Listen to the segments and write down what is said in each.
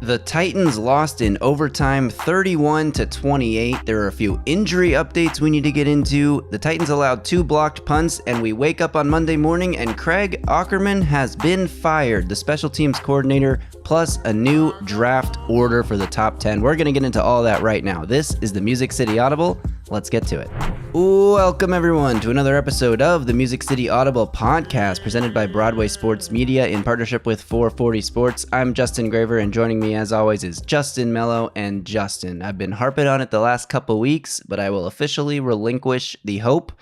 The Titans lost in overtime 31-28. There are a few injury updates we need to get into. The Titans allowed 2 blocked punts, and we wake up on Monday morning and Craig Auckerman has been fired, the special teams coordinator, plus a new draft order for the top 10. We're going to get into all that right now. This is the Music City Audible. Let's get to it. Welcome everyone to another episode of the Music City Audible podcast presented by Broadway Sports Media in partnership with 440 Sports. I'm Justin Graver, and joining me as always is Justin, Melo, and Justin. I've been harping on it the last couple weeks, but I will officially relinquish the hope.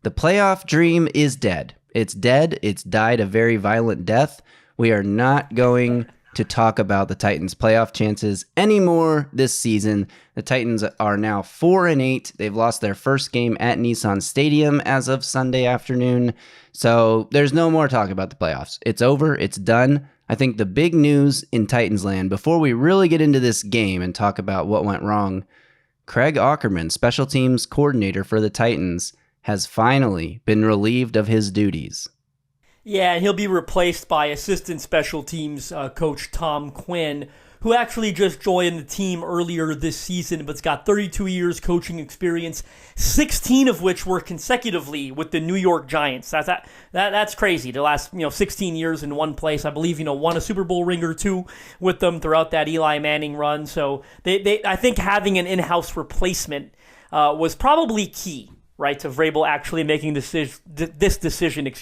The playoff dream is dead. It's dead. It's died a very violent death. We are not going to talk about the Titans' playoff chances anymore this season. The Titans are now 4-8. They've lost their first game at Nissan Stadium as of Sunday afternoon. So there's no more talk about the playoffs. It's over. It's done. I think the big news in Titans land, before we really get into this game and talk about what went wrong, Craig Auckerman, special teams coordinator for the Titans, has finally been relieved of his duties. Yeah, and he'll be replaced by assistant special teams coach Tom Quinn, who actually just joined the team earlier this season, but's got 32 years coaching experience, 16 of which were consecutively with the New York Giants. That's crazy. The last 16 years in one place. I believe won a Super Bowl ring or two with them throughout that Eli Manning run. So I think having an in-house replacement was probably key, right, to Vrabel actually making this decision.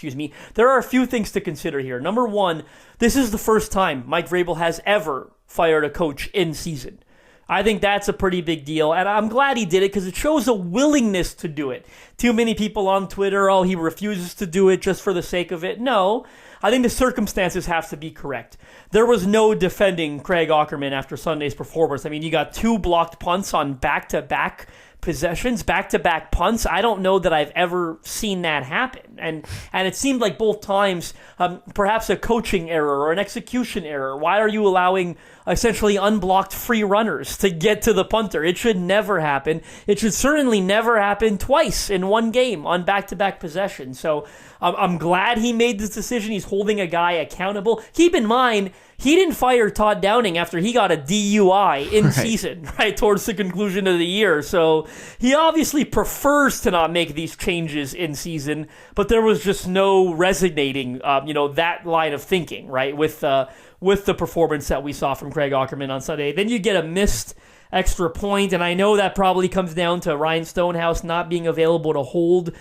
There are a few things to consider here. Number one, this is the first time Mike Vrabel has ever fired a coach in season. I think that's a pretty big deal, and I'm glad he did it because it shows a willingness to do it. Too many people on Twitter, he refuses to do it just for the sake of it. No, I think the circumstances have to be correct. There was no defending Craig Auckerman after Sunday's performance. I mean, you got 2 blocked punts on back-to-back possessions, back-to-back punts. I don't know that I've ever seen that happen. And it seemed like both times, perhaps a coaching error or an execution error. Why are you allowing essentially unblocked free runners to get to the punter? It should never happen. It should certainly never happen twice in one game on back-to-back possessions. So I'm glad he made this decision. He's holding a guy accountable. Keep in mind, he didn't fire Todd Downing after he got a DUI in season, right, towards the conclusion of the year. So he obviously prefers to not make these changes in season, but there was just no resonating, that line of thinking, right, with the performance that we saw from Craig Auckerman on Sunday. Then you get a missed extra point, and I know that probably comes down to Ryan Stonehouse not being available to hold.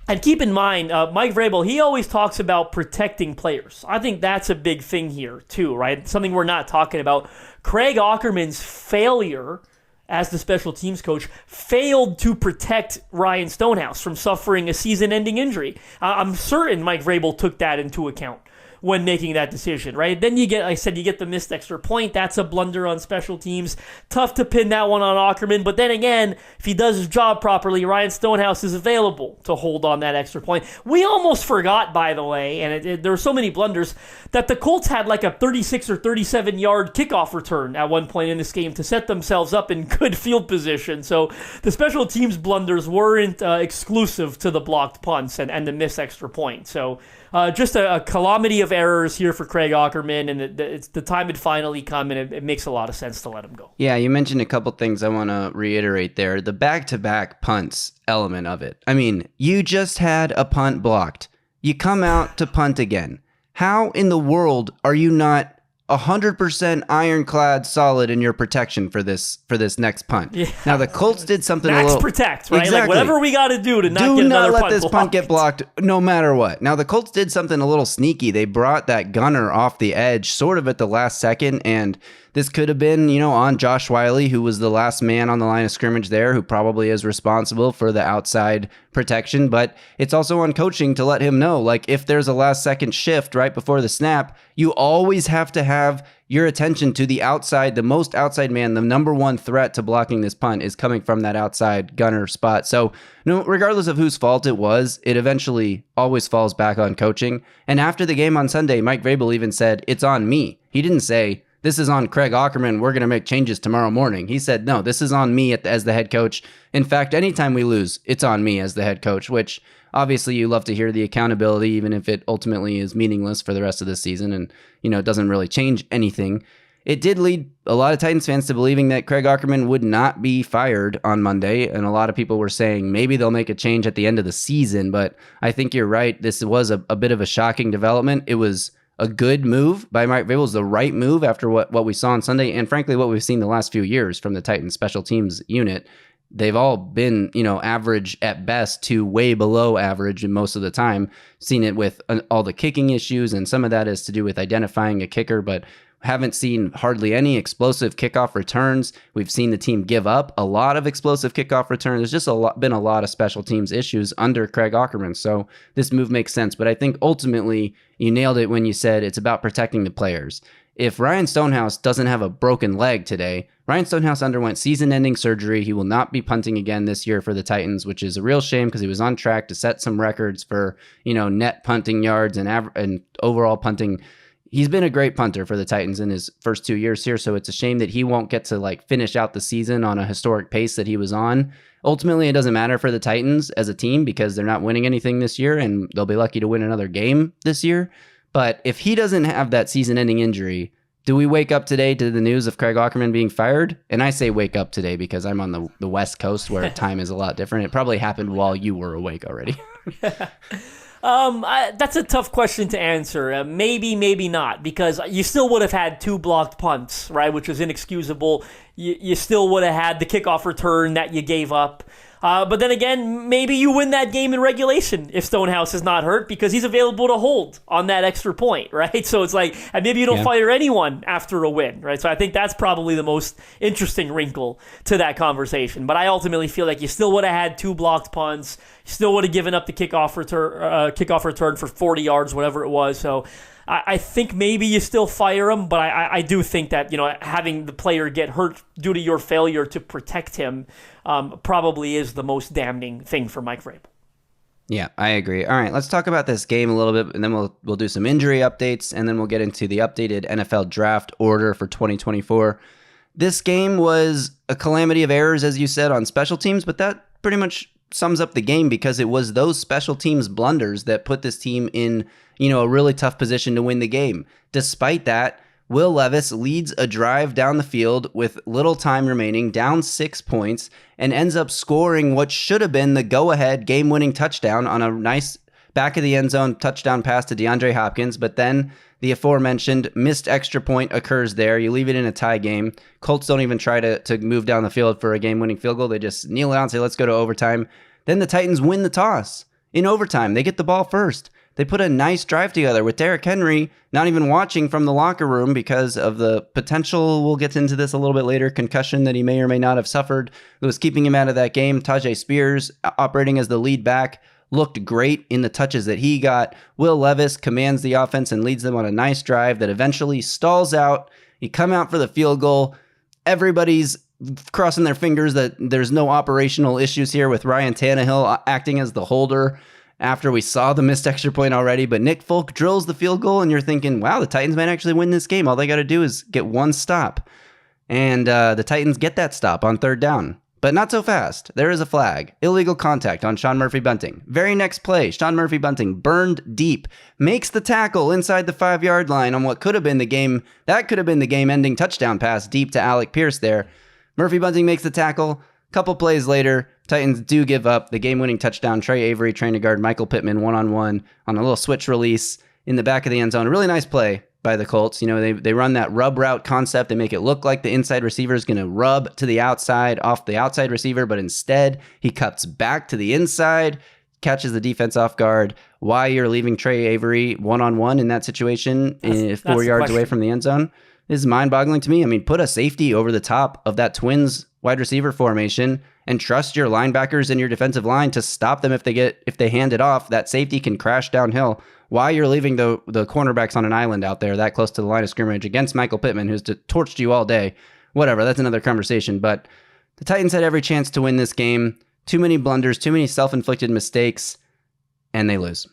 And keep in mind, Mike Vrabel, he always talks about protecting players. I think that's a big thing here, too, right? Something we're not talking about. Craig Auckerman's failure as the special teams coach failed to protect Ryan Stonehouse from suffering a season-ending injury. I'm certain Mike Vrabel took that into account when making that decision, right? Then you get the missed extra point. That's a blunder on special teams. Tough to pin that one on Auckerman, but then again, if he does his job properly, Ryan Stonehouse is available to hold on that extra point. We almost forgot, by the way, and there were so many blunders, that the Colts had like a 36 or 37-yard kickoff return at one point in this game to set themselves up in good field position. So the special teams blunders weren't exclusive to the blocked punts and the missed extra point. So just a calamity of errors here for Craig Auckerman, and it's the time had finally come, and it makes a lot of sense to let him go. Yeah, you mentioned a couple things I want to reiterate there. The back-to-back punts element of it. I mean, you just had a punt blocked. You come out to punt again. How in the world are you not 100% ironclad solid in your protection for this next punt? Yeah. Now the Colts did something Max a little protect, right? Exactly. Like whatever we got to do to not get another punt blocked. Do not let this punt get blocked no matter what. Now the Colts did something a little sneaky. They brought that gunner off the edge sort of at the last second, and this could have been, on Josh Wiley, who was the last man on the line of scrimmage there, who probably is responsible for the outside protection. But it's also on coaching to let him know, like, if there's a last second shift right before the snap, you always have to have your attention to the outside, the most outside man. The number one threat to blocking this punt is coming from that outside gunner spot. So regardless of whose fault it was, it eventually always falls back on coaching. And after the game on Sunday, Mike Vrabel even said, it's on me. He didn't say, this is on Craig Auckerman, we're going to make changes tomorrow morning. He said, no, this is on me as the head coach. In fact, anytime we lose, it's on me as the head coach, which obviously you love to hear the accountability, even if it ultimately is meaningless for the rest of the season and, it doesn't really change anything. it did lead a lot of Titans fans to believing that Craig Auckerman would not be fired on Monday. And a lot of people were saying maybe they'll make a change at the end of the season. But I think you're right. This was a bit of a shocking development. It was a good move by Mike Vrabel. It was the right move after what we saw on Sunday. And frankly, what we've seen the last few years from the Titans special teams unit. They've all been, average at best to way below average most of the time. Seen it with all the kicking issues, and some of that is to do with identifying a kicker, but haven't seen hardly any explosive kickoff returns. We've seen the team give up a lot of explosive kickoff returns. There's just been a lot of special teams issues under Craig Auckerman. So this move makes sense. But I think ultimately you nailed it when you said it's about protecting the players. If Ryan Stonehouse doesn't have a broken leg today, Ryan Stonehouse underwent season-ending surgery. He will not be punting again this year for the Titans, which is a real shame because he was on track to set some records for, net punting yards and overall punting. He's been a great punter for the Titans in his first 2 years here, so it's a shame that he won't get to finish out the season on a historic pace that he was on. Ultimately, it doesn't matter for the Titans as a team because they're not winning anything this year, and they'll be lucky to win another game this year. But if he doesn't have that season-ending injury, do we wake up today to the news of Craig Auckerman being fired? And I say wake up today because I'm on the West Coast where time is a lot different. It probably happened while you were awake already. That's a tough question to answer. Maybe, maybe not, because you still would have had 2 blocked punts, right, which is inexcusable. You still would have had the kickoff return that you gave up. But then again, maybe you win that game in regulation if Stonehouse is not hurt because he's available to hold on that extra point, right? So it's and maybe you don't fire anyone after a win, right? So I think that's probably the most interesting wrinkle to that conversation. But I ultimately feel like you still would have had 2 blocked punts, you still would have given up the kickoff return for 40 yards, whatever it was. So I think maybe you still fire him, but I do think that having the player get hurt due to your failure to protect him probably is the most damning thing for Mike Vrabel. Yeah, I agree. All right, let's talk about this game a little bit, and then we'll do some injury updates, and then we'll get into the updated NFL draft order for 2024. This game was a calamity of errors, as you said, on special teams, but that pretty much sums up the game because it was those special teams blunders that put this team in a really tough position to win the game. Despite that, Will Levis leads a drive down the field with little time remaining, down 6 points, and ends up scoring what should have been the go-ahead game-winning touchdown on a nice back-of-the-end zone touchdown pass to DeAndre Hopkins. But then the aforementioned missed extra point occurs there. You leave it in a tie game. Colts don't even try to move down the field for a game-winning field goal. They just kneel out and say, let's go to overtime. Then the Titans win the toss in overtime. They get the ball first. They put a nice drive together with Derrick Henry not even watching from the locker room because of the potential, we'll get into this a little bit later, concussion that he may or may not have suffered that was keeping him out of that game. Tajay Spears operating as the lead back looked great in the touches that he got. Will Levis commands the offense and leads them on a nice drive that eventually stalls out. You come out for the field goal. Everybody's crossing their fingers that there's no operational issues here with Ryan Tannehill acting as the holder after we saw the missed extra point already. But Nick Folk drills the field goal, and you're thinking, wow, the Titans might actually win this game. All they got to do is get one stop. And the Titans get that stop on 3rd down. But not so fast. There is a flag. Illegal contact on Sean Murphy-Bunting. Very next play, Sean Murphy-Bunting burned deep, makes the tackle inside the 5-yard line on what could have been the game. That could have been the game-ending touchdown pass deep to Alec Pierce there. Murphy-Bunting makes the tackle. Couple plays later, Titans do give up the game-winning touchdown. Trey Avery trying to guard Michael Pittman one-on-one on a little switch release in the back of the end zone. A really nice play by the Colts. They run that rub route concept. They make it look like the inside receiver is going to rub to the outside off the outside receiver, but instead he cuts back to the inside, catches the defense off guard. Why you're leaving Trey Avery one-on-one in that situation, 4 yards away from the end zone, is mind-boggling to me. I mean, put a safety over the top of that Twins wide receiver formation and trust your linebackers and your defensive line to stop them if they hand it off. That safety can crash downhill. Why you're leaving the cornerbacks on an island out there that close to the line of scrimmage against Michael Pittman, who's torched you all day. Whatever, that's another conversation. But the Titans had every chance to win this game. Too many blunders, too many self-inflicted mistakes, and they lose.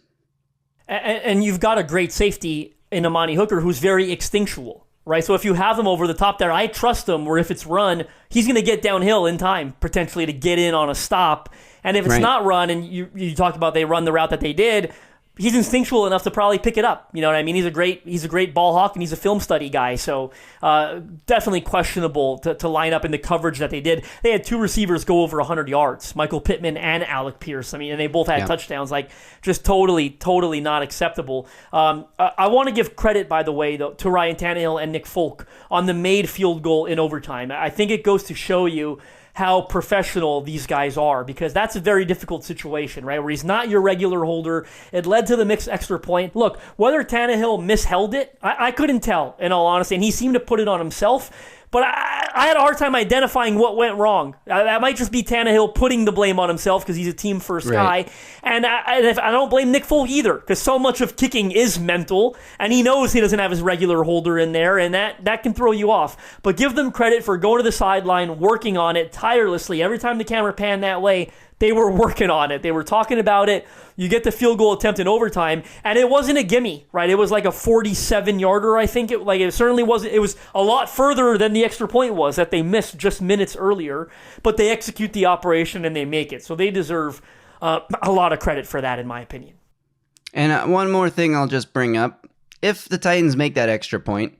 And you've got a great safety in Amani Hooker who's very instinctual, right? So if you have him over the top there, I trust him, where if it's run, he's going to get downhill in time, potentially to get in on a stop. And if it's not run, and you talked about they run the route that they did, he's instinctual enough to probably pick it up. You know what I mean? He's a great ball hawk, and he's a film study guy. So definitely questionable to line up in the coverage that they did. They had two receivers go over 100 yards, Michael Pittman and Alec Pierce. I mean, and they both had touchdowns. Like, just totally not acceptable. I want to give credit, by the way, though, to Ryan Tannehill and Nick Folk on the made field goal in overtime. I think it goes to show you how professional these guys are, because that's a very difficult situation, right? Where he's not your regular holder. It led to the mixed extra point. Look, whether Tannehill misheld it, I couldn't tell, in all honesty, and he seemed to put it on himself. But I had a hard time identifying what went wrong. That might just be Tannehill putting the blame on himself because he's a team-first guy. And I don't blame Nick Folk either, because so much of kicking is mental, and he knows he doesn't have his regular holder in there, and that can throw you off. But give them credit for going to the sideline, working on it tirelessly. Every time the camera panned that way, they were working on it. They were talking about it. You get the field goal attempt in overtime, and it wasn't a gimme, right? It was like a 47-yarder, I think. It certainly wasn't. It was a lot further than the extra point was that they missed just minutes earlier, but they execute the operation and they make it. So they deserve a lot of credit for that, in my opinion. And one more thing I'll just bring up. If the Titans make that extra point,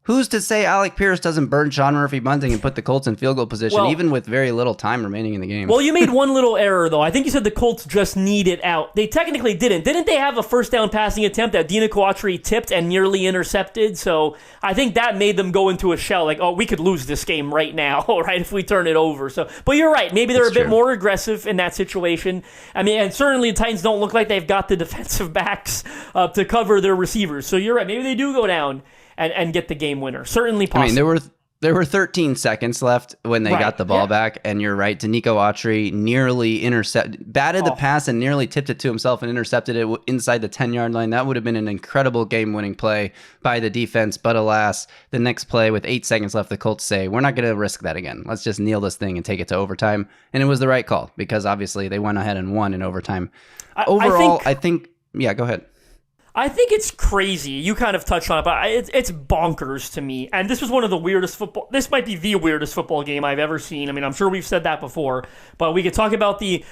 who's to say Alec Pierce doesn't burn Sean Murphy bunting and put the Colts in field goal position, even with very little time remaining in the game? Well, you made one little error, though. I think you said the Colts just need it out. They technically didn't. Didn't they have a first down passing attempt that Dina Coatri tipped and nearly intercepted? So I think that made them go into a shell, like, oh, we could lose this game right now, right, if we turn it over. So, but you're right. Maybe they're a bit more aggressive in that situation. I mean, and certainly the Titans don't look like they've got the defensive backs to cover their receivers. So you're right. Maybe they do go down and get the game winner. Certainly possible. I mean, there were 13 seconds left when they got the ball back, and you're right. Danico Autry nearly batted the pass and nearly tipped it to himself and intercepted it inside the 10-yard line. That would have been an incredible game-winning play by the defense, but alas, the next play with 8 seconds left, the Colts say, we're not going to risk that again. Let's just kneel this thing and take it to overtime. And it was the right call, because obviously they went ahead and won in overtime. Overall, I think yeah, go ahead. I think it's crazy. You kind of touched on it, but it's bonkers to me. And this was one of the weirdest football. This might be the weirdest football game I've ever seen. I mean, I'm sure we've said that before, but we could talk about we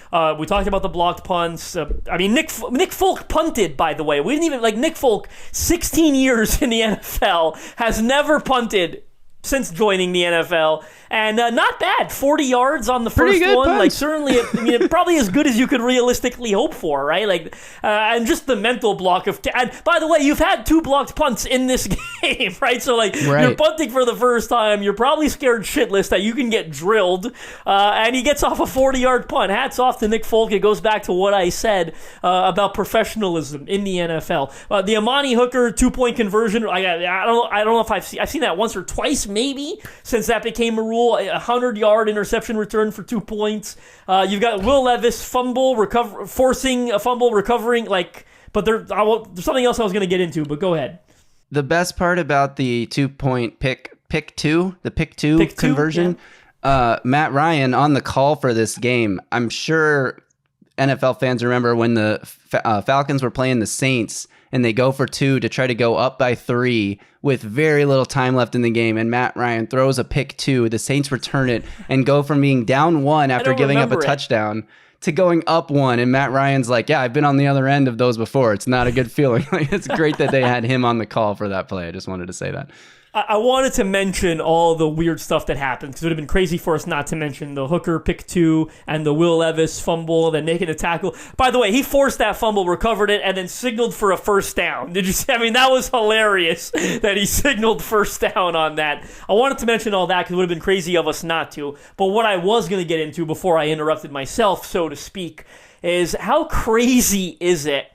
talked about the blocked punts. I mean, Nick Folk punted, by the way. We didn't even Nick Folk, 16 years in the NFL, has never punted since joining the NFL, and not bad. 40 yards on the first one. Punch. Like, certainly, it probably as good as you could realistically hope for, right? Like, and just the mental block of. And by the way, you've had 2 blocked punts in this game, right? So, you're punting for the first time. You're probably scared shitless that you can get drilled, and he gets off a 40-yard punt. Hats off to Nick Folk. It goes back to what I said about professionalism in the NFL. The Amani Hooker 2-point conversion. I don't know if I've seen that once or twice. Maybe since that became a rule, 100-yard interception return for 2 points. You've got Will Levis forcing a fumble, recovering. But there's something else I was going to get into. But go ahead. The best part about the 2-point pick two conversion, Matt Ryan on the call for this game. I'm sure NFL fans remember when the Falcons were playing the Saints, and they go for 2 to try to go up by 3 with very little time left in the game, and Matt Ryan throws a pick 2. The Saints return it and go from being down 1 after giving up a touchdown to going up 1, and Matt Ryan's like, yeah, I've been on the other end of those before. It's not a good feeling. It's great that they had him on the call for that play. I just wanted to say that. I wanted to mention all the weird stuff that happened, because it would have been crazy for us not to mention the Hooker pick 2 and the Will Levis fumble, then making a tackle. By the way, he forced that fumble, recovered it, and then signaled for a first down. Did you see? I mean, that was hilarious that he signaled first down on that. I wanted to mention all that because it would have been crazy of us not to. But what I was going to get into before I interrupted myself, so to speak, is how crazy is it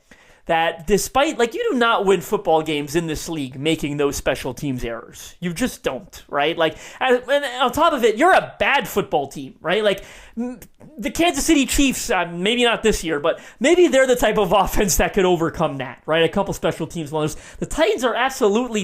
that despite, you do not win football games in this league making those special teams errors. You just don't, right? And on top of it, you're a bad football team, right? The Kansas City Chiefs, maybe not this year, but maybe they're the type of offense that could overcome that, right? A couple special teams runners. The Titans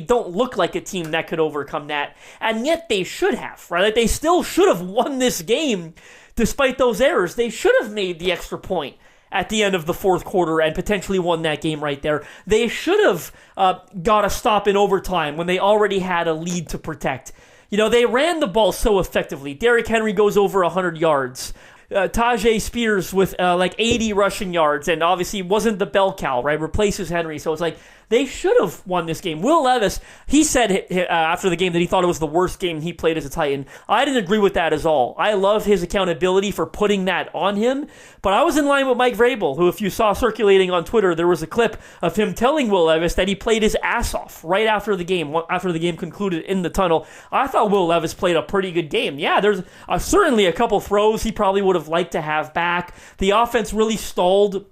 don't look like a team that could overcome that, and yet they should have, right? They still should have won this game despite those errors. They should have made the extra point at the end of the fourth quarter and potentially won that game right there. They should have got a stop in overtime when they already had a lead to protect. They ran the ball so effectively. Derrick Henry goes over 100 yards. Tajay Spears with like 80 rushing yards, and obviously wasn't the bell cow, right? Replaces Henry. So it's like, they should have won this game. Will Levis, he said after the game that he thought it was the worst game he played as a Titan. I didn't agree with that at all. I love his accountability for putting that on him, but I was in line with Mike Vrabel, who, if you saw circulating on Twitter, there was a clip of him telling Will Levis that he played his ass off right after the game concluded in the tunnel. I thought Will Levis played a pretty good game. Yeah, there's certainly a couple throws he probably would have liked to have back. The offense really stalled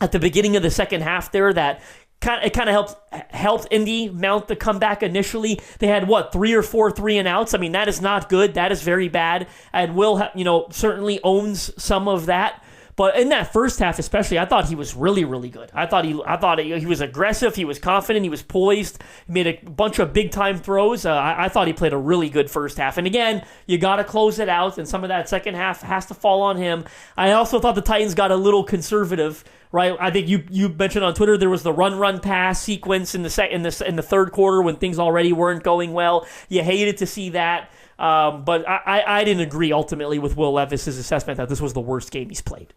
at the beginning of the second half there. That it kind of helped Indy mount the comeback initially. They had, 3 or 4 3-and-outs? I mean, that is not good. That is very bad. And Will, certainly owns some of that. But in that first half especially, I thought he was really, really good. I thought he was aggressive. He was confident. He was poised. He made a bunch of big-time throws. I thought he played a really good first half. And again, you got to close it out, and some of that second half has to fall on him. I also thought the Titans got a little conservative. Right, I think you mentioned on Twitter there was the run pass sequence in the third quarter when things already weren't going well. You hated to see that, but I didn't agree ultimately with Will Levis's assessment that this was the worst game he's played.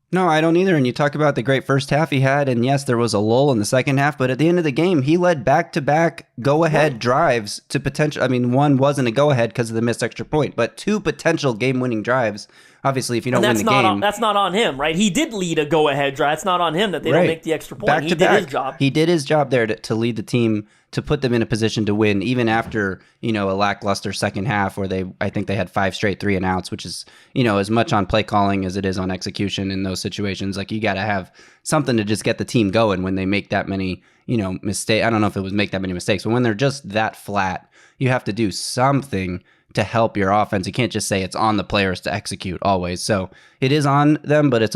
No, I don't either. And you talk about the great first half he had, and yes, there was a lull in the second half, but at the end of the game, he led back-to-back go-ahead drives to potential. I mean, one wasn't a go-ahead because of the missed extra point, but 2 potential game-winning drives. Obviously, if you don't win the game, that's not on him, right? He did lead a go-ahead drive. It's not on him that they don't make the extra point. He did his job. He did his job there to lead the team, to put them in a position to win, even after a lackluster second half where I think they had 5 straight 3-and-outs, which is as much on play calling as it is on execution in those situations. Like, you got to have something to just get the team going when they make that many mistakes. I don't know if it was make that many mistakes, but when they're just that flat, you have to do something to help your offense. You can't just say it's on the players to execute always. So it is on them, but it's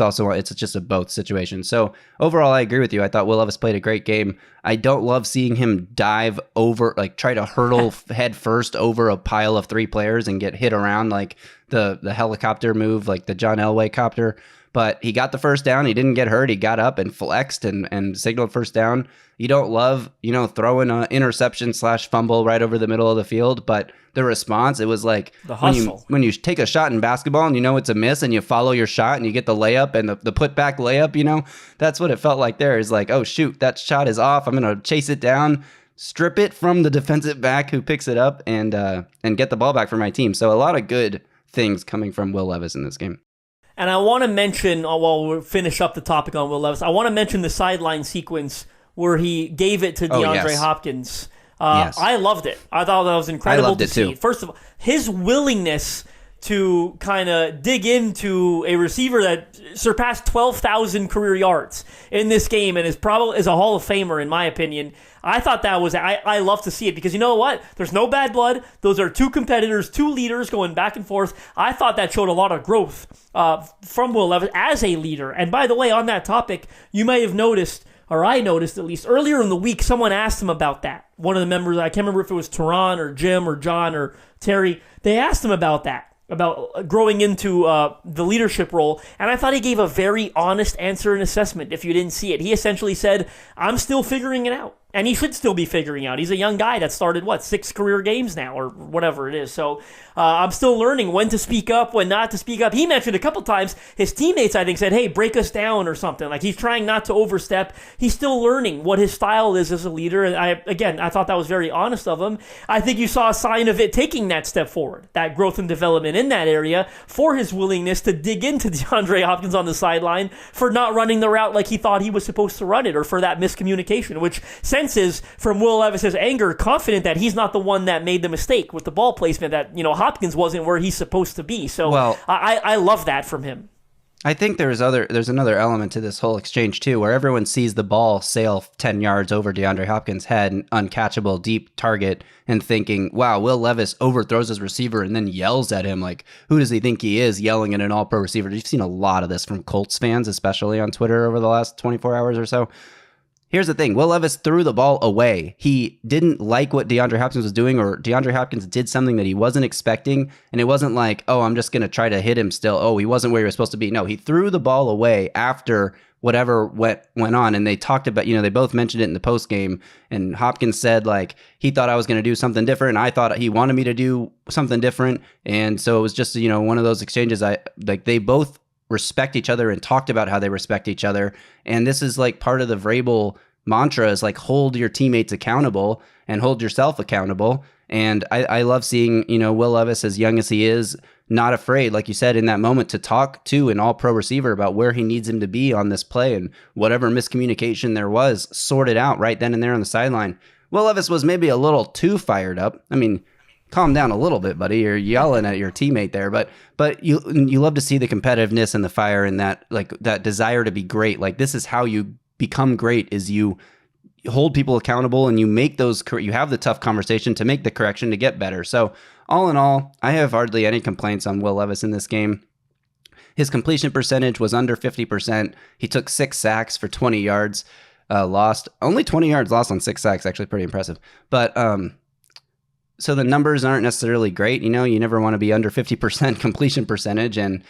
just a both situation. So overall, I agree with you. I thought Will Levis played a great game. I don't love seeing him dive over, like try to hurtle head first over a pile of 3 players and get hit around like the helicopter move, like the John Elway copter. But he got the first down. He didn't get hurt. He got up and flexed and signaled first down. You don't love, throwing an interception / fumble right over the middle of the field, but the response, it was like the hustle. When you take a shot in basketball and it's a miss and you follow your shot and you get the layup and the putback layup, that's what it felt like there. Is like, oh shoot, that shot is off. I'm going to chase it down, strip it from the defensive back who picks it up and get the ball back for my team. So a lot of good things coming from Will Levis in this game. And I want to mention, while we finish up the topic on Will Levis, I want to mention the sideline sequence where he gave it to DeAndre Hopkins. Yes. I loved it. I thought that was incredible to see. Too. First of all, his willingness to kind of dig into a receiver that surpassed 12,000 career yards in this game and is a Hall of Famer, in my opinion. I thought that was, I love to see it because you know what? There's no bad blood. Those are 2 competitors, 2 leaders going back and forth. I thought that showed a lot of growth from Will Levis as a leader. And by the way, on that topic, you may have noticed, or I noticed at least, earlier in the week, someone asked him about that. One of the members, I can't remember if it was Teron or Jim or John or Terry, they asked him about that, about growing into the leadership role, and I thought he gave a very honest answer and assessment if you didn't see it. He essentially said, I'm still figuring it out. And he should still be figuring out. He's a young guy that started, 6 career games now, or whatever it is. So I'm still learning when to speak up, when not to speak up. He mentioned a couple times his teammates, I think, said, hey, break us down or something. Like, he's trying not to overstep. He's still learning what his style is as a leader. And I thought that was very honest of him. I think you saw a sign of it taking that step forward, that growth and development in that area, for his willingness to dig into DeAndre Hopkins on the sideline for not running the route like he thought he was supposed to run it, or for that miscommunication, which senses from Will Levis's anger, confident that he's not the one that made the mistake with the ball placement, that Hopkins wasn't where he's supposed to be. So I love that from him. I think there's another element to this whole exchange too, where everyone sees the ball sail 10 yards over DeAndre Hopkins' head, an uncatchable deep target, and thinking, wow, Will Levis overthrows his receiver and then yells at him. Like, who does he think he is, yelling at an all-pro receiver? You've seen a lot of this from Colts fans, especially on Twitter over the last 24 hours or so. here's the thing. Will Levis threw the ball away. He didn't like what DeAndre Hopkins was doing, or DeAndre Hopkins did something that he wasn't expecting. And it wasn't like, oh, I'm just going to try to hit him still. Oh, he wasn't where he was supposed to be. No, he threw the ball away after whatever went on. And they talked about, they both mentioned it in the post game. And Hopkins said, like, he thought I was going to do something different. And I thought he wanted me to do something different. And so it was just, one of those exchanges. They both respect each other and talked about how they respect each other. And this is like part of the Vrabel mantra is like, hold your teammates accountable and hold yourself accountable. And I love seeing, Will Levis, as young as he is, not afraid, like you said, in that moment to talk to an all-pro receiver about where he needs him to be on this play, and whatever miscommunication there was, sort it out right then and there on the sideline. Will Levis was maybe a little too fired up. I mean, calm down a little bit, buddy. You're yelling at your teammate there, but you love to see the competitiveness and the fire and that desire to be great. Like, this is how you become great, is you hold people accountable and you make you have the tough conversation to make the correction to get better. So all in all, I have hardly any complaints on Will Levis in this game. His completion percentage was under 50%. He took 6 sacks for 20 yards lost. Only 20 yards lost on 6 sacks, actually pretty impressive. But so the numbers aren't necessarily great. You never want to be under 50% completion percentage. And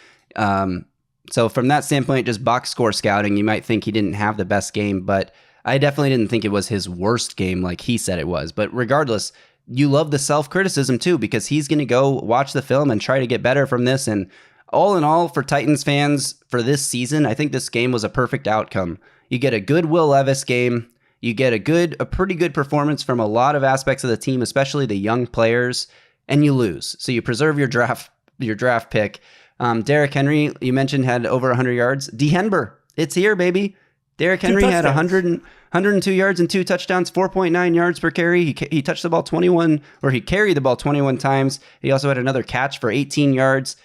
so from that standpoint, just box score scouting, you might think he didn't have the best game, but I definitely didn't think it was his worst game like he said it was. But regardless, you love the self-criticism too, because he's going to go watch the film and try to get better from this. And all in all, for Titans fans for this season, I think this game was a perfect outcome. You get a good Will Levis game. You get a pretty good performance from a lot of aspects of the team, especially the young players, and you lose. So you preserve your draft pick. Derrick Henry, you mentioned, had over 100 yards. D-Henber, it's here, baby. Derrick Henry had 102 yards and 2 touchdowns, 4.9 yards per carry. He touched the ball 21, or he carried the ball 21 times. He also had another catch for 18 yards.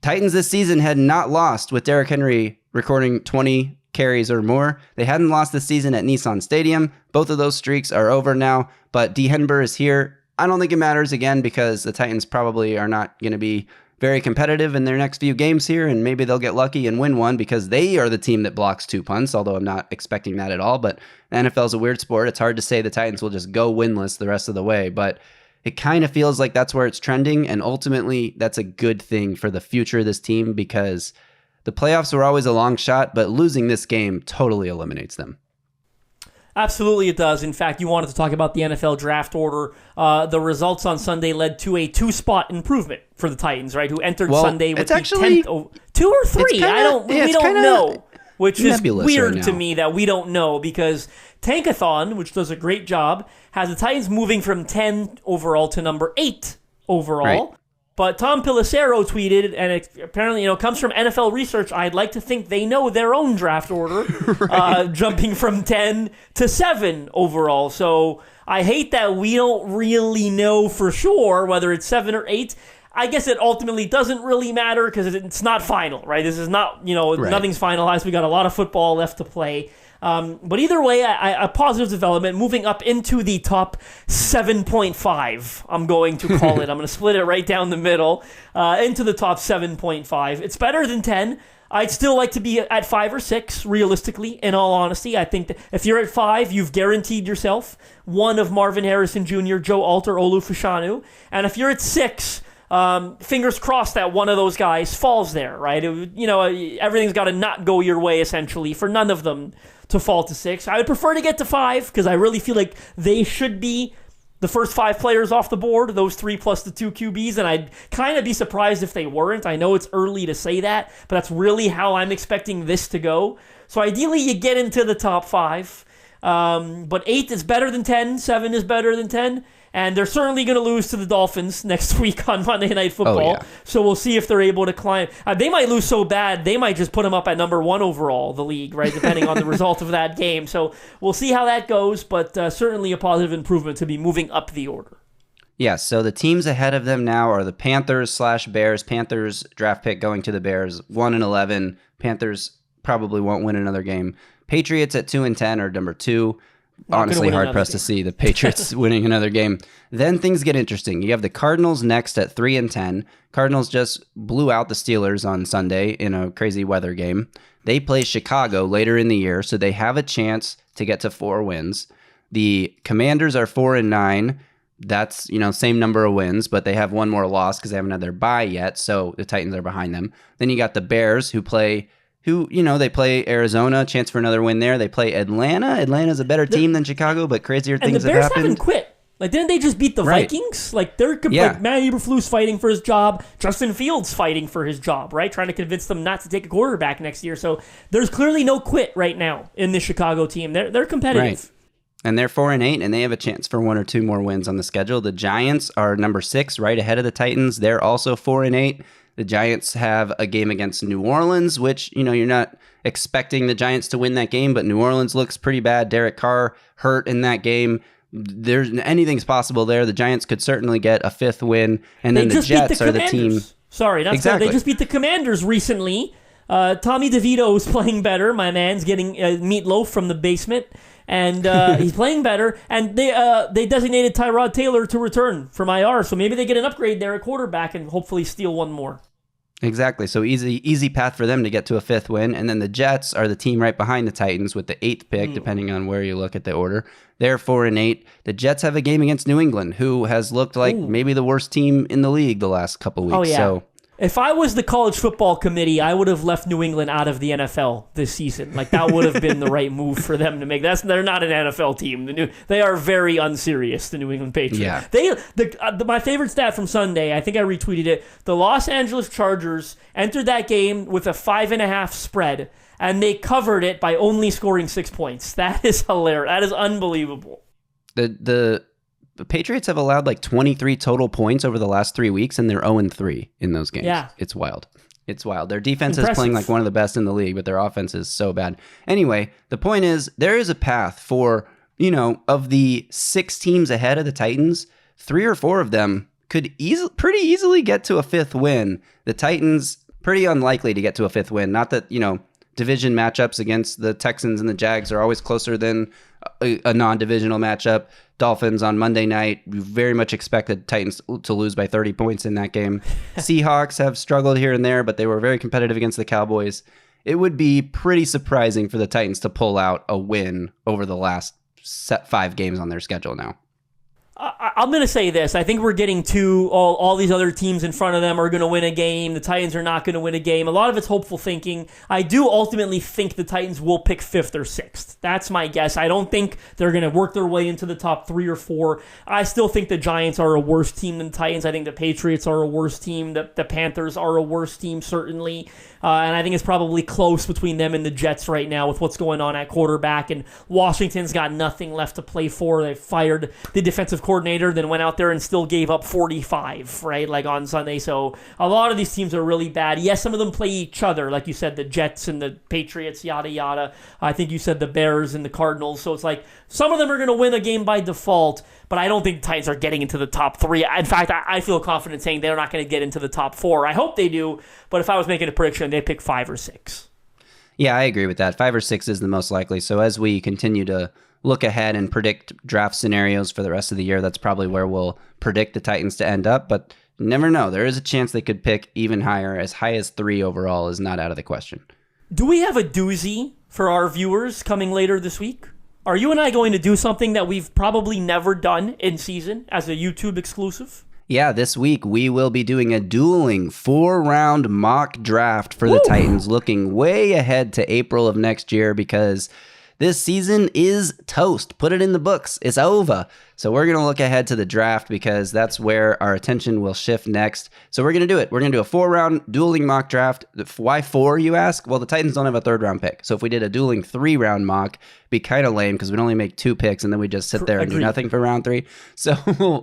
Titans this season had not lost with Derrick Henry recording 20 carries or more. They hadn't lost this season at Nissan Stadium. Both of those streaks are over now, but D-Henber is here. I don't think it matters, again, because the Titans probably are not going to be very competitive in their next few games here, and maybe they'll get lucky and win one because they are the team that blocks 2 punts, although I'm not expecting that at all. But the NFL is a weird sport. It's hard to say the Titans will just go winless the rest of the way, but it kind of feels like that's where it's trending, and ultimately that's a good thing for the future of this team, because the playoffs were always a long shot, but losing this game totally eliminates them. Absolutely it does. In fact, you wanted to talk about the NFL draft order. The results on Sunday led to a 2-spot improvement for the Titans, right? Who entered Sunday with the 10th... 2 or 3? We don't know. Which is weird to me that we don't know, because Tankathon, which does a great job, has the Titans moving from 10 overall to number 8 overall. Right. But Tom Pelissero tweeted, and it apparently, comes from NFL research. I'd like to think they know their own draft order, right. Jumping from 10 to 7 overall. So I hate that we don't really know for sure whether it's 7 or 8. I guess it ultimately doesn't really matter because it's not final, right? This is not, right. Nothing's finalized. We got a lot of football left to play. But either way, a positive development, moving up into the top 7.5, I'm going to call it. I'm going to split it right down the middle into the top 7.5. It's better than 10. I'd still like to be at 5 or 6, realistically, in all honesty. I think that if you're at 5, you've guaranteed yourself one of Marvin Harrison Jr., Joe Alt, or Olu Fashanu. And if you're at 6... fingers crossed that one of those guys falls there, right? Everything's got to not go your way, essentially, for none of them to fall to 6. I would prefer to get to 5, because I really feel like they should be the first 5 players off the board, those 3 plus the 2 QBs, and I'd kind of be surprised if they weren't. I know it's early to say that, but that's really how I'm expecting this to go. So ideally, you get into the top 5, but 8 is better than 10, 7 is better than 10, and they're certainly going to lose to the Dolphins next week on Monday Night Football. Oh, yeah. So we'll see if they're able to climb. They might lose so bad, they might just put them up at number 1 overall, the league, right? Depending on the result of that game. So we'll see how that goes, but certainly a positive improvement to be moving up the order. Yeah, so the teams ahead of them now are the Panthers/Bears. Panthers draft pick going to the Bears, 1-11. Panthers probably won't win another game. Patriots at 2-10 are number 2. Honestly, hard-pressed to see the Patriots winning another game. Then things get interesting. You have the Cardinals next at 3-10. Cardinals just blew out the Steelers on Sunday in a crazy weather game. They play Chicago later in the year, so they have a chance to get to 4 wins. The Commanders are 4-9. That's, same number of wins, but they have one more loss because they haven't had their bye yet. So the Titans are behind them. Then you got the Bears they play Arizona, chance for another win there. They play Atlanta. Atlanta's a better team than Chicago, but crazier things have happened. And the Bears haven't quit. Like, didn't they just beat the Vikings? Like, like Matt Eberflus fighting for his job, Justin Fields fighting for his job, right? Trying to convince them not to take a quarterback next year. So there's clearly no quit right now in the Chicago team. They're competitive. Right. And they're 4-8, and they have a chance for 1 or 2 more wins on the schedule. The Giants are number 6, right ahead of the Titans. They're also 4-8. The Giants have a game against New Orleans, which, you're not expecting the Giants to win that game, but New Orleans looks pretty bad. Derek Carr hurt in that game. Anything's possible there. The Giants could certainly get a 5th win, and then the Jets are the team. Sorry, that's exactly. They just beat the Commanders recently. Tommy DeVito is playing better. My man's getting meatloaf from the basement, and he's playing better. And they designated Tyrod Taylor to return from IR, so maybe they get an upgrade there at quarterback and hopefully steal one more. Exactly. So easy path for them to get to a 5th win. And then the Jets are the team right behind the Titans with the 8th pick, depending on where you look at the order. They're 4-8. The Jets have a game against New England, who has looked like maybe the worst team in the league the last couple weeks. Oh, yeah. So if I was the college football committee, I would have left New England out of the NFL this season. Like, that would have been the right move for them to make. They're not an NFL team. They are very unserious, the New England Patriots. Yeah. My favorite stat from Sunday, I think I retweeted it, the Los Angeles Chargers entered that game with a 5.5 spread, and they covered it by only scoring 6 points. That is hilarious. That is unbelievable. The Patriots have allowed like 23 total points over the last 3 weeks, and they're 0-3 in those games. Yeah. It's wild. Their defense is playing like one of the best in the league, but their offense is so bad. Anyway, the point is, there is a path for, of the 6 teams ahead of the Titans, 3 or 4 of them could pretty easily get to a 5th win. The Titans, pretty unlikely to get to a 5th win. Not that, division matchups against the Texans and the Jags are always closer than a non-divisional matchup. Dolphins on Monday night. We very much expect the Titans to lose by 30 points in that game. Seahawks have struggled here and there, but they were very competitive against the Cowboys. It would be pretty surprising for the Titans to pull out a win over the last 5 games on their schedule now. I'm going to say this. I think we're getting to all these other teams in front of them are going to win a game. The Titans are not going to win a game. A lot of it's hopeful thinking. I do ultimately think the Titans will pick 5th or 6th. That's my guess. I don't think they're going to work their way into the top 3 or 4. I still think the Giants are a worse team than the Titans. I think the Patriots are a worse team. The Panthers are a worse team, certainly. And I think it's probably close between them and the Jets right now with what's going on at quarterback. And Washington's got nothing left to play for. They fired the defensive coordinator, then went out there and still gave up 45, right, like on Sunday. So a lot of these teams are really bad. Yes, some of them play each other, like you said, the Jets and the Patriots, yada, yada. I think you said the Bears and the Cardinals. So it's like some of them are going to win a game by default, but I don't think the Titans are getting into the top 3. In fact, I feel confident saying they're not going to get into the top 4. I hope they do, but if I was making a prediction, they'd pick 5 or 6. Yeah, I agree with that. 5 or 6 is the most likely. So as we continue to look ahead and predict draft scenarios for the rest of the year, that's probably where we'll predict the Titans to end up. But you never know. There is a chance they could pick even higher. As high as 3 overall is not out of the question. Do we have a doozy for our viewers coming later this week? Are you and I going to do something that we've probably never done in season as a YouTube exclusive? Yeah, this week we will be doing a dueling 4-round mock draft for the Titans, looking way ahead to April of next year because this season is toast. Put it in the books. It's over. So we're going to look ahead to the draft because that's where our attention will shift next. So we're going to do it. We're going to do a 4-round dueling mock draft. Why 4, you ask? Well, the Titans don't have a 3rd-round pick. So if we did a dueling 3-round mock, it'd be kind of lame because we'd only make 2 picks and then we just sit there and do nothing for round 3. So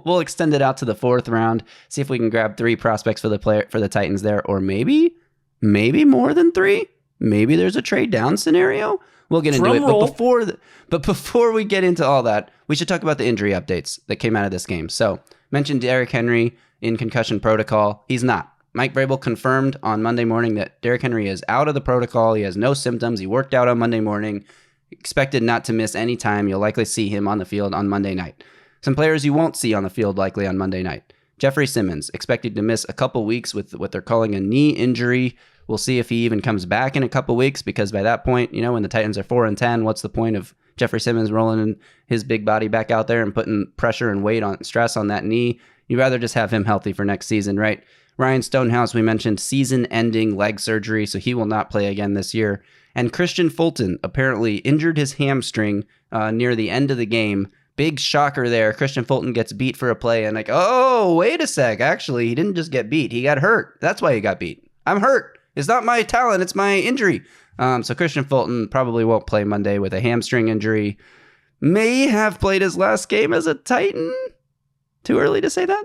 we'll extend it out to the 4th round, see if we can grab 3 prospects for the Titans there, or maybe more than 3. Maybe there's a trade down scenario. We'll get into it. But before we get into all that, we should talk about the injury updates that came out of this game. So, mentioned Derrick Henry in concussion protocol. He's not. Mike Vrabel confirmed on Monday morning that Derrick Henry is out of the protocol. He has no symptoms. He worked out on Monday morning. Expected not to miss any time. You'll likely see him on the field on Monday night. Some players you won't see on the field likely on Monday night. Jeffrey Simmons, expected to miss a couple weeks with what they're calling a knee injury We'll see if he even comes back in a couple weeks, because by that point, when the Titans are 4-10, what's the point of Jeffrey Simmons rolling his big body back out there and putting pressure and weight on stress on that knee? You'd rather just have him healthy for next season, right? Ryan Stonehouse, we mentioned season-ending leg surgery, so he will not play again this year. And Christian Fulton apparently injured his hamstring near the end of the game. Big shocker there. Christian Fulton gets beat for a play, and oh, wait a sec. Actually, he didn't just get beat. He got hurt. That's why he got beat. I'm hurt. It's not my talent. It's my injury. So Christian Fulton probably won't play Monday with a hamstring injury. May have played his last game as a Titan. Too early to say that?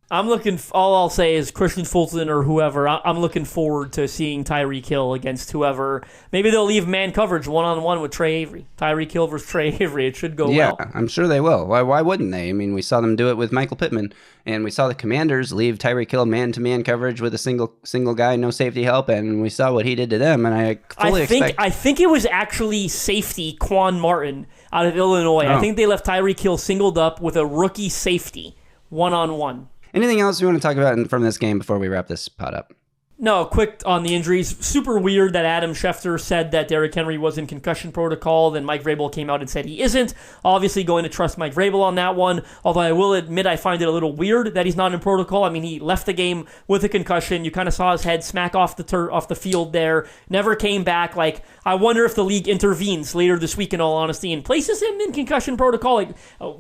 All I'll say is Christian Fulton or whoever, I'm looking forward to seeing Tyreek Hill against whoever. Maybe they'll leave man coverage one-on-one with Trey Avery. Tyreek Hill versus Trey Avery. It should go well. Yeah, I'm sure they will. Why wouldn't they? I mean, we saw them do it with Michael Pittman, and we saw the Commanders leave Tyreek Hill man-to-man coverage with a single guy, no safety help, and we saw what he did to them, and I think it was actually safety Quan Martin out of Illinois. I think they left Tyreek Hill singled up with a rookie safety one-on-one. Anything else you want to talk about from this game before we wrap this pod up? No, quick on the injuries. Super weird that Adam Schefter said that Derrick Henry was in concussion protocol. Then Mike Vrabel came out and said he isn't. Obviously going to trust Mike Vrabel on that one. Although I will admit I find it a little weird that he's not in protocol. I mean, he left the game with a concussion. You kind of saw his head smack off the field there. Never came back. I wonder if the league intervenes later this week, in all honesty, and places him in concussion protocol.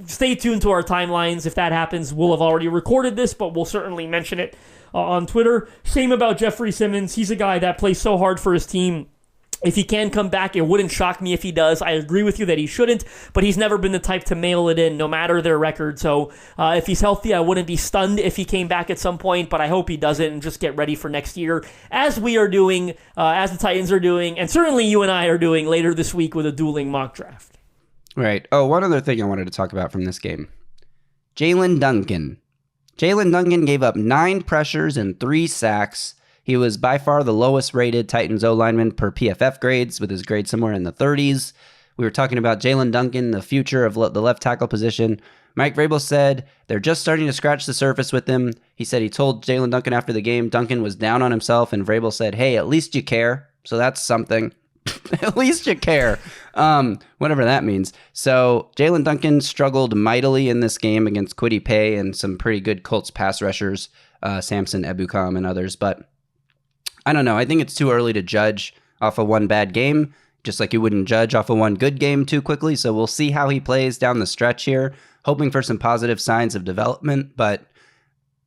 Stay tuned to our timelines. If that happens, we'll have already recorded this, but we'll certainly mention it on Twitter. Shame about Jeffrey Simmons. He's a guy that plays so hard for his team. If he can come back, it wouldn't shock me if he does. I agree with you that he shouldn't, but he's never been the type to mail it in, no matter their record. So if he's healthy, I wouldn't be stunned if he came back at some point, but I hope he doesn't, and just get ready for next year, as we are doing, as the Titans are doing, and certainly you and I are doing later this week with a dueling mock draft. Right. Oh, one other thing I wanted to talk about from this game. Jalen Duncan gave up 9 pressures and 3 sacks. He was by far the lowest rated Titans O-lineman per PFF grades, with his grade somewhere in the 30s. We were talking about Jalen Duncan, the future of the left tackle position. Mike Vrabel said they're just starting to scratch the surface with him. He said he told Jalen Duncan after the game Duncan was down on himself, and Vrabel said, hey, at least you care. So that's something. At least you care. Whatever that means. So Jalen Duncan struggled mightily in this game against Kwity Paye and some pretty good Colts pass rushers, Samson Ebukam and others. But I don't know. I think it's too early to judge off of one bad game, just like you wouldn't judge off of one good game too quickly. So we'll see how he plays down the stretch here, hoping for some positive signs of development. But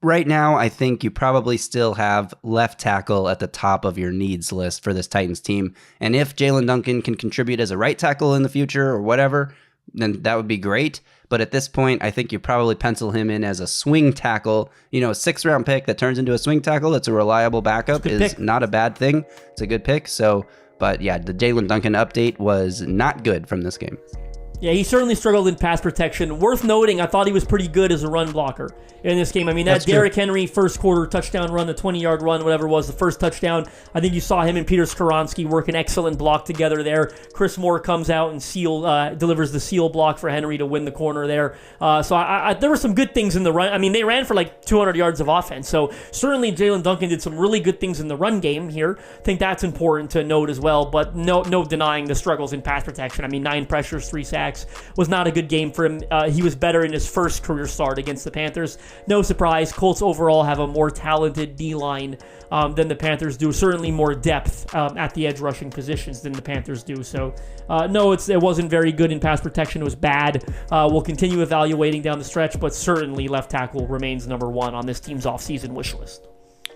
right now, I think you probably still have left tackle at the top of your needs list for this Titans team. And if Jalen Duncan can contribute as a right tackle in the future or whatever, then that would be great. But at this point, I think you probably pencil him in as a swing tackle. A 6th-round pick that turns into a swing tackle that's a reliable backup is not a bad thing. It's a good pick. But yeah, the Jalen Duncan update was not good from this game. Yeah, he certainly struggled in pass protection. Worth noting, I thought he was pretty good as a run blocker in this game. I mean, that Derrick Henry first quarter touchdown run, the 20-yard run, whatever it was, the first touchdown, I think you saw him and Peter Skoronski work an excellent block together there. Chris Moore comes out and delivers the seal block for Henry to win the corner there. So there were some good things in the run. I mean, they ran for 200 yards of offense. So certainly Jalen Duncan did some really good things in the run game here. I think that's important to note as well, but no denying the struggles in pass protection. I mean, 9 pressures, 3 sacks. Was not a good game for him. He was better in his first career start against the Panthers. No surprise, Colts overall have a more talented D-line than the Panthers do. Certainly more depth at the edge rushing positions than the Panthers do. So, no, it wasn't very good in pass protection. It was bad. We'll continue evaluating down the stretch, but certainly left tackle remains number 1 on this team's offseason wish list.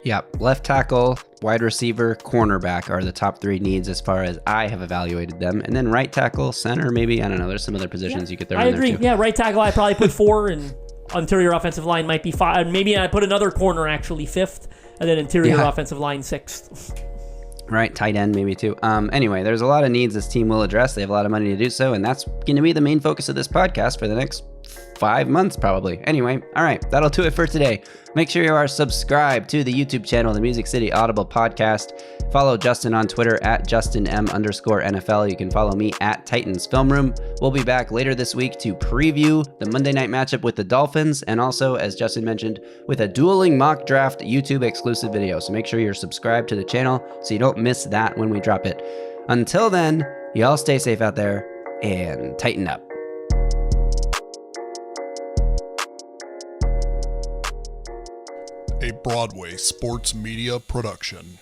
Yeah, left tackle, wide receiver, cornerback are the top 3 needs as far as I have evaluated them. And then right tackle, center, maybe, I don't know, there's some other positions you could throw in there too. I agree. Yeah, right tackle I probably put 4, and interior offensive line might be 5. Maybe I put another corner actually 5th, and then interior offensive line 6th. Right, tight end maybe too. Anyway, there's a lot of needs this team will address. They have a lot of money to do so, and that's going to be the main focus of this podcast for the next 5 months probably. Anyway, all right, that'll do it for today. Make sure you are subscribed to the YouTube channel, the Music City Audible Podcast. Follow Justin on Twitter at JustinM_NFL. You can follow me at Titans Film Room. We'll be back later this week to preview the Monday night matchup with the Dolphins, and also, as Justin mentioned, with a dueling mock draft YouTube exclusive video. So make sure you're subscribed to the channel so you don't miss that when we drop it. Until then, y'all stay safe out there and tighten up. A Broadway sports media production.